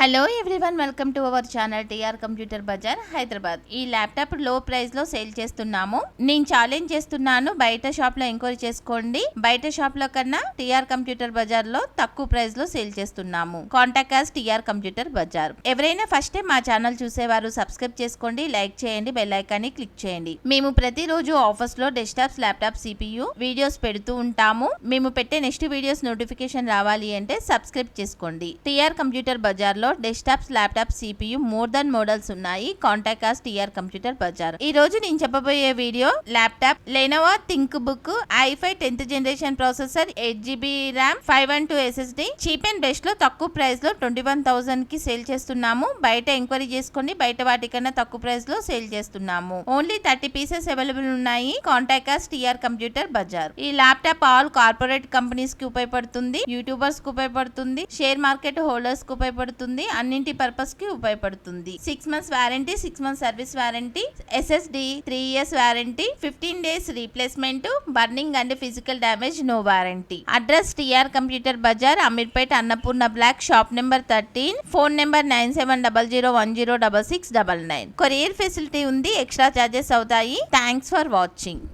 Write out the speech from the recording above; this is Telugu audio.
Hello everyone, welcome to our channel TR computer bazaar Hyderabad. ఈ ల్యాప్టాప్ లో ప్రైస్ లో సేల్ చేస్తున్నాము. నేను ఛాలెంజ్ చేస్తున్నాను, బయట షాప్ లో ఎంక్వైరీ చేసుకోండి. బయట షాప్ లో కన్నా టీఆర్ కంప్యూటర్ బజార్ లో తక్కువ ప్రైస్ లో సేల్ చేస్తున్నాము. Contact us TR computer bazaar. ఎవరైనా ఫస్ట్ టైం మా ఛానల్ చూసేవారు సబ్స్క్రైబ్ చేసుకోండి, లైక్ చేయండి, బెల్ ఐకాన్ ని క్లిక్ చేయండి. మేము ప్రతిరోజు ఆఫర్స్ లో డెస్క్టాప్స్, ల్యాప్టాప్, CPU వీడియోస్ పెడుతూ ఉంటాము. మేము పెట్టే నెక్స్ట్ వీడియోస్ నోటిఫికేషన్ రావాలి అంటే సబ్స్క్రైబ్ చేసుకోండి. TR computer Bazaar desktops, laptop, CPU more than models ఉన్నాయి. Contact us TR computer Bazar. ఈ రోజు నేను చెప్పబోయే video laptop Lenovo Think Book i5 10th generation processor, 8GB RAM, 512 SSD cheap and best లో తక్కువ ప్రైస్ లో 21,000 కి సేల్ చేస్తున్నాము. బయట ఎంక్వైరీ చేసుకోండి, బయట వాటికన్నా తక్కువ ప్రైస్ లో సేల్ చేస్తున్నాము. ఓన్లీ 30 పీసెస్ అవైలబుల్ ఉన్నాయి. Contact us TR computer Bazar. ఈ ల్యాప్టాప్ ఆల్ కార్పొరేట్ కంపెనీస్ కి ఉపయోగపడుతుంది, యూట్యూబర్స్ కి ఉపయోగపడుతుంది, షేర్ మార్కెట్ హోల్డర్స్ కి ఉపయోగపడుతుంది, అన్నింటి పర్పస్ కి ఉపయోగపడుతుంది. 6 months warranty, 6 months service warranty, SSD 3 years warranty, 15 days replacement, burning and physical damage no warranty. Address TR computer bazaar, Ameerpet, Annapurna block, shop number 13, phone number 9700106699. Courier facility ఉంది, ఎక్స్ట్రా చార్జెస్ అవుతాయి. Thanks for watching.